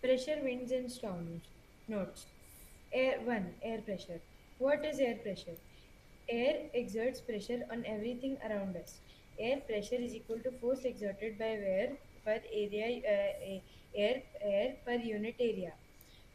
Pressure, winds, and storms. Notes. Air 1. Air pressure. What is air pressure? Air exerts pressure on everything around us. Air pressure is equal to force exerted by wear per area air per unit area.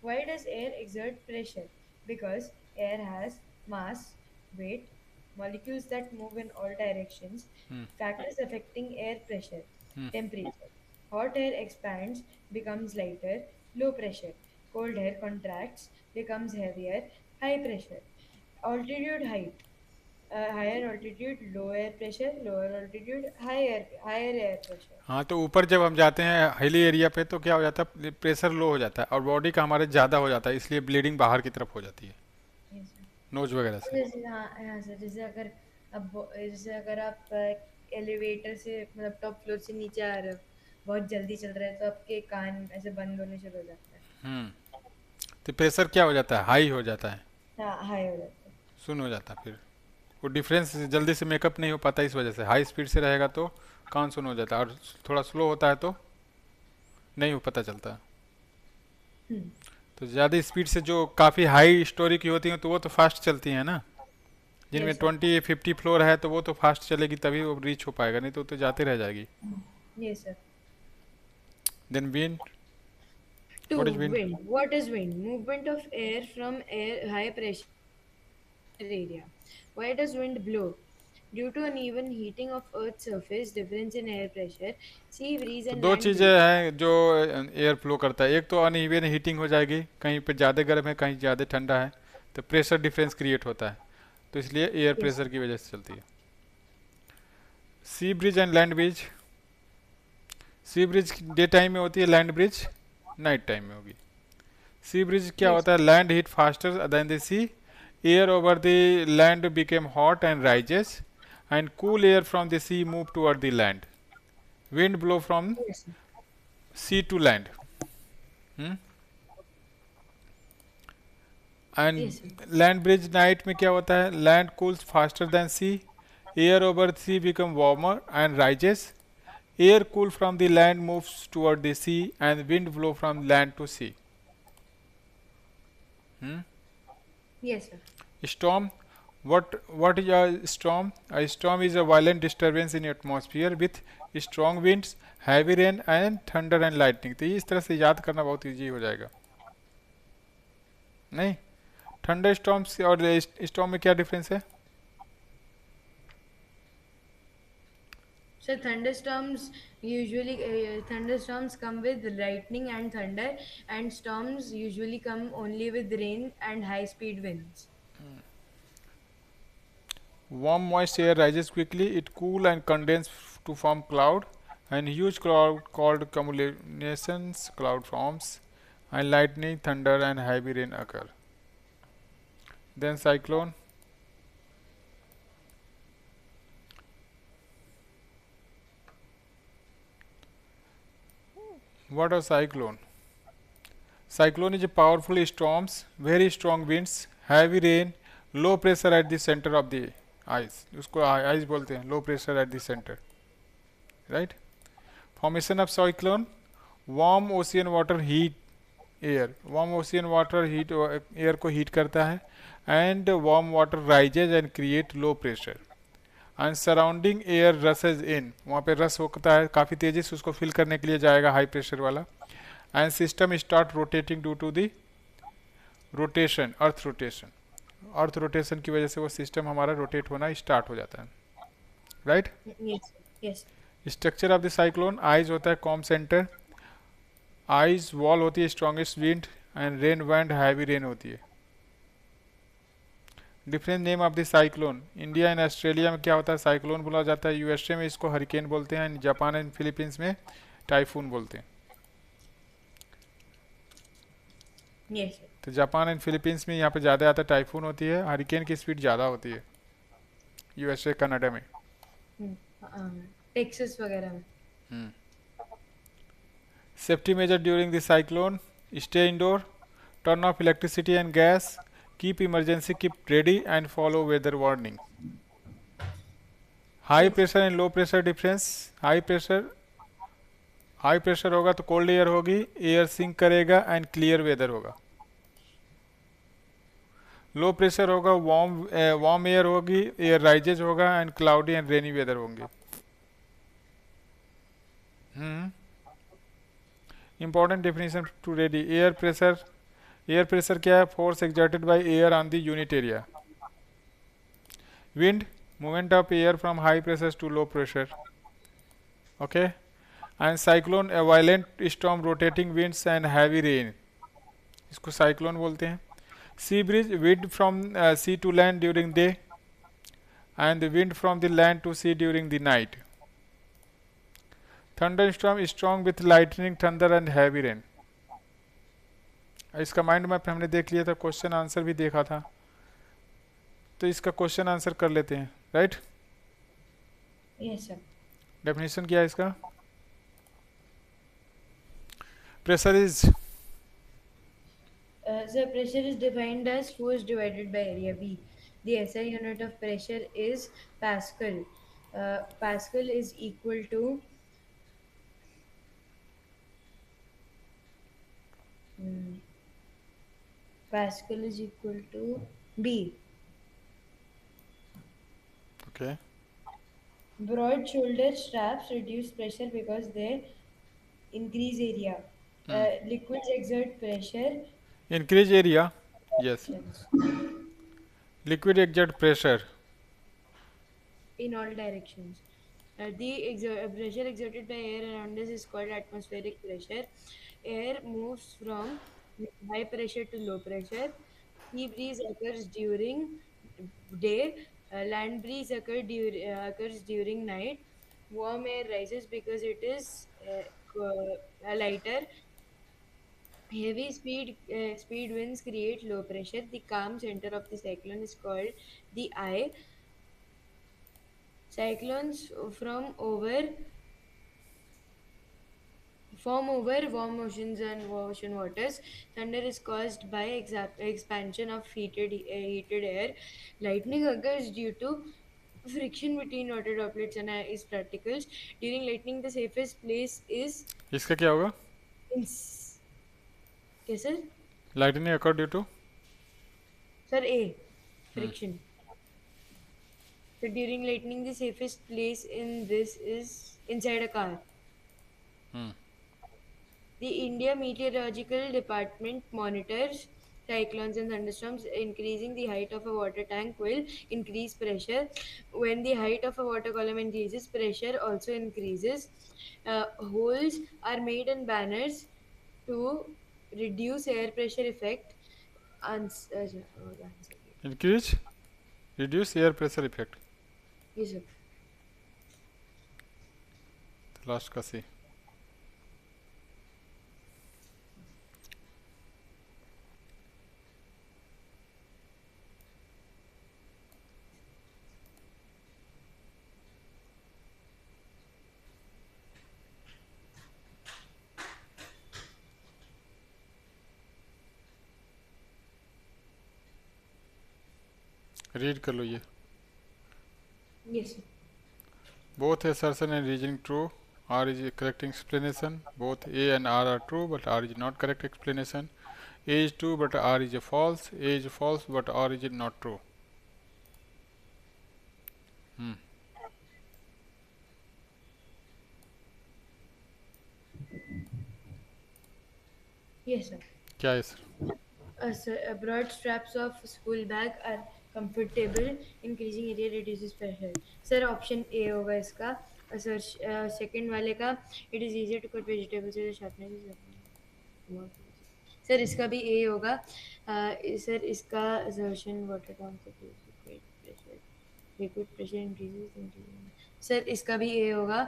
Why does air exert pressure? Because air has mass, weight, molecules that move in all directions, factors affecting air pressure, temperature. Hot air expands, becomes lighter, low pressure. Cold air contracts, becomes heavier, high pressure. Altitude height. Higher altitude, lower altitude, higher air pressure. हाँ, तो ऊपर जब हम जाते हैं hilly area पे तो क्या हो जाता है, प्रेशर लो हो जाता है और बॉडी का हमारे ज़्यादा हो जाता है, इसलिए ब्लीडिंग बाहर की तरफ हो जाती है Yes, sir. नोज वगैरह तो से। जैसे हाँ सर, जैसे अगर आप एलिवेटर से मतलब टॉप फ्लोर से नीचे आ रहे हो, बहुत जल्दी चल रहे हैं, तो आपके कान ऐसे बंद होने शुरू हो जाते हैं। तो प्रेशर क्या हो जाता है, हाई हो जाता है, हाँ, हाई हो जाते हैं। सुन हो जाता है, फिर वो डिफरेंस जल्दी से मेकअप नहीं हो पाता, इस वजह से हाई स्पीड से रहेगा तो कान सुन हो जाता है, और थोड़ा स्लो होता है तो नहीं हो पता चलता। हम्म। तो ज़्यादा स्पीड से जो काफ़ी हाई स्टोरी की होती हैं तो वो तो फास्ट चलती हैं ना, जिनमें यस सर। 20-50 फ्लोर है तो वो तो फास्ट चलेगी, तभी वो रीच हो पाएगा, नहीं तो जाते रह जाएगी। Yes sir. Then wind. Two, what is wind? wind. What is wind? Movement of air from air high pressure area. Why does wind blow? Due to uneven heating of Earth's surface, difference in air pressure, sea breeze तो and दो land चीज़ें breeze. हैं जो air flow करता है, एक तो uneven heating हो जाएगी, कहीं पे ज़्यादा गर्म है कहीं ज़्यादा ठंडा है, तो प्रेशर डिफरेंस क्रिएट होता है, तो इसलिए एयर Yes. प्रेशर की वजह से चलती है। Sea breeze and land breeze. Sea breeze day time में होती है, लैंड ब्रिज नाइट टाइम में होगी। सी ब्रिज क्या Yes. होता है, land heat faster than the sea, air over the land became hot and rises and cool air from the sea move toward the land. Wind blow from Yes. Sea to land. Yes, sir. And land breeze night में क्या होता है, land cools faster than sea, air over sea become warmer and rises, air cool from the land moves toward the sea and wind blow from land to sea. Yes, sir. Storm. What is a storm? A storm is a violent disturbance in atmosphere with strong winds, heavy rain and thunder and lightning। तो ये इस तरह से याद करना बहुत easy हो जाएगा। नहीं, थंडर स्टॉर्म्स और स्टॉर्म में क्या डिफरेंस है? So thunderstorms come with lightning and thunder, and storms usually come only with rain and high speed winds. Warm moist air rises quickly, it cool and condense to form cloud, and huge cloud called cumulations cloud forms, and lightning, thunder and heavy rain occur. Then cyclone. What a cyclone? Cyclone is a powerful storms, very strong winds, heavy rain, low pressure at the center of the ice, उसको ice बोलते हैं, low pressure at the centre, right. Formation of cyclone, warm ocean water heat air, warm ocean water heat air को heat करता है, and warm water rises and create low pressure and surrounding air rushes in, वहाँ पे रस होता है काफ़ी तेज़ी से, उसको फिल करने के लिए जाएगा हाई प्रेशर वाला, and system start rotating due to the rotation, earth rotation, earth rotation की वजह से वो सिस्टम हमारा रोटेट होना स्टार्ट हो जाता है, right. Yes, sir. Yes, sir. Structure of the cyclone, eyes होता है कॉम सेंटर, आइज वॉल होती है strongest wind, and rain band heavy rain होती है। Different name of the cyclone, India and Australia में क्या होता है, साइक्लोन बोला जाता है, यूएसए में इसको हरिकेन बोलते हैं, जापान एंड फिलीपींस में टाइफून बोलते हैं। Yes, sir. तो जापान एंड फिलीपींस में यहाँ पे ज़्यादा आता है, टाइफून होती है, हरिकेन की स्पीड ज़्यादा होती है यूएसए कनाडा में। टेक्सास वगैरह में। Safety major during the cyclone, stay indoor, turn off electricity and gas, keep emergency kit ready and follow weather warning। High Yes, sir. pressure and low pressure difference, high pressure high pressure होगा तो cold air होगी, air sink करेगा and clear weather होगा। Low pressure होगा, warm air होगी, air rises होगा and cloudy and rainy weather होंगे। Important definition to ready. Air pressure क्या है? Force exerted by air on the unit area. Wind, movement of air from high pressure to low pressure. Okay. And cyclone, violent storm, rotating winds and heavy rain, इसको cyclone बोलते हैं। Sea breeze, wind from sea to land during day and wind from the land to sea during the night. Thunderstorm, strong with lightning, thunder and heavy rain. इसका mind map हमने देख लिया था, question answer भी देखा था, तो इसका क्वेश्चन आंसर कर लेते हैं, राइट? Yes, sir. डेफिनेशन क्या है इसका? Pressure is, So pressure is defined as force divided by area V. The SI unit of pressure is Pascal. Pascal is equal to hmm, Pascal is equal to B. Okay. Broad shoulder straps reduce pressure because they increase area. Liquids exert pressure. Increase area, yes. Directions. Liquid exert pressure, In all directions. The pressure exerted by air around us is called atmospheric pressure. Air moves from high pressure to low pressure. Sea breeze occurs during day. Land breeze occurs during night. Warm air rises because it is lighter. Heavy speed winds create low pressure. The calm center of the cyclone is called the eye. Cyclones form over warm oceans and ocean waters. Thunder is caused by expansion of heated air. Lightning occurs due to friction between water droplets and ice particles. During lightning, the safest place is इसका क्या होगा? in. Yes, sir. Lightning occur due to, Sir, A. Friction. So during lightning, the safest place in this is inside a car. The India Meteorological Department monitors cyclones and thunderstorms. Increasing the height of a water tank will increase pressure. When the height of a water column increases, pressure also increases. Holes are made in banners to reduce air pressure effect. Answer. Increase reduce air pressure effect, Yes, sir. Last का सी। Read कर लो ये। Yes, sir. Both assertion and reasoning true. R is a correct explanation. Both A and R are true, but R is not correct explanation. A is true, but R is a false. A is false, but R is not true. Yes, sir. क्या है sir? Broad straps of school bag are comfortable. Increasing area reduces pressure. Sir, option A होगा इसका. Sir, second वाले का it is easier to cut vegetables with a sharpness is. Sir इसका भी A होगा. Sir इसका assertion water down liquid pressure increases. Sir इसका भी A होगा.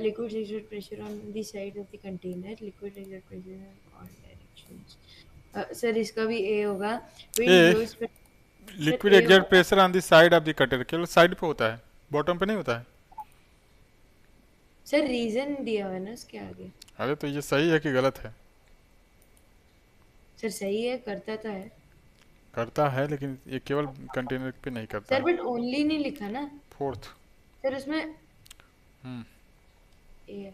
Liquid exert pressure on the side of the container. Liquid exert pressure in all directions. Sir इसका भी A होगा. Wind A blows liquid exert pressure on the side of the cutter, केवल side पे होता है, bottom पे नहीं होता है। सर रीजन दिया हुआ है ना इसके आगे। अरे तो ये सही है कि गलत है? सर सही है, करता तो है। करता है लेकिन ये केवल कंटेनर पे नहीं करता सर बट ओनली नहीं लिखा ना। फोर्थ। सर उसमें ए है।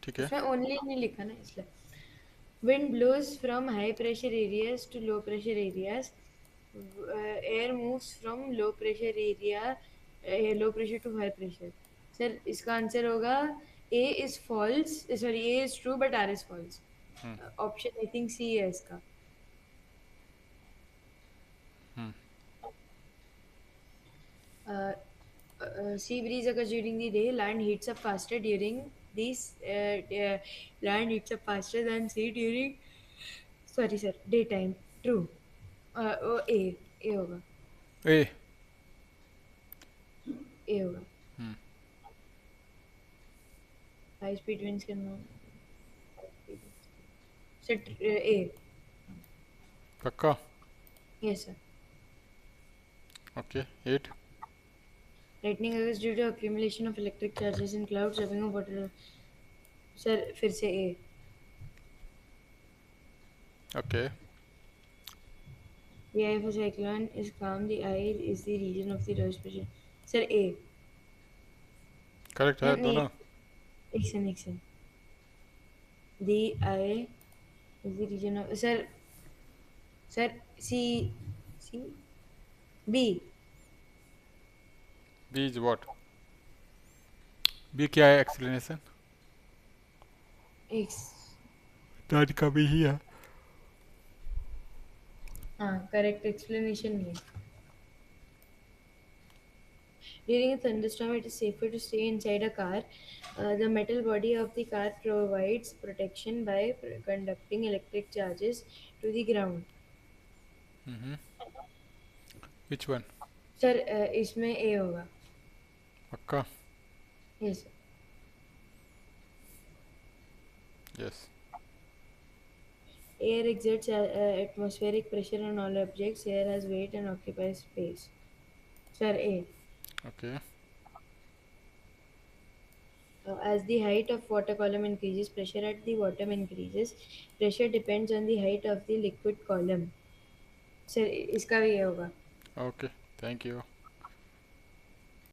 ठीक है. इसमें ओनली नहीं लिखा ना इसलिए. Wind blows from high pressure areas to low pressure areas. Air moves from low pressure area, low pressure to high pressure. Sir इसका आंसर होगा A is false, sorry A is true but R is false. Option I think C है इसका. Uh, Sea breeze occurs during the day. Land heats up faster during these. Land heats up faster than sea during. Sorry, sir. Daytime. True. A होगा. ए. A होगा. High speed winds can move. Sir, A. पक्का. Yes, sir. Okay. 8. Lightning occurs due to accumulation of electric charges in clouds, rubbing of water. Sir, फिर से A. Okay. The eye of a cyclone is calm. The eye is the region of the lowest pressure. Sir, A. Correct है नहीं, दोनों. एक second. The eye is the region of. Sir, C, B. B is what. बी क्या है explanation. X. दादी का भी ही है. हाँ, correct explanation नहीं है. During a thunderstorm, it is safer to stay inside a car. The metal body of the car provides protection by conducting electric charges to the ground. Which one. Sir इसमें A होगा. पक्का. Yes. Yes. Air exerts atmospheric pressure on all objects. Air has weight and occupies space. Sir, A. Okay. As the height of water column increases, pressure at the bottom increases. Pressure depends on the height of the liquid column. Sir, इसका भी ये होगा. Okay. Thank you.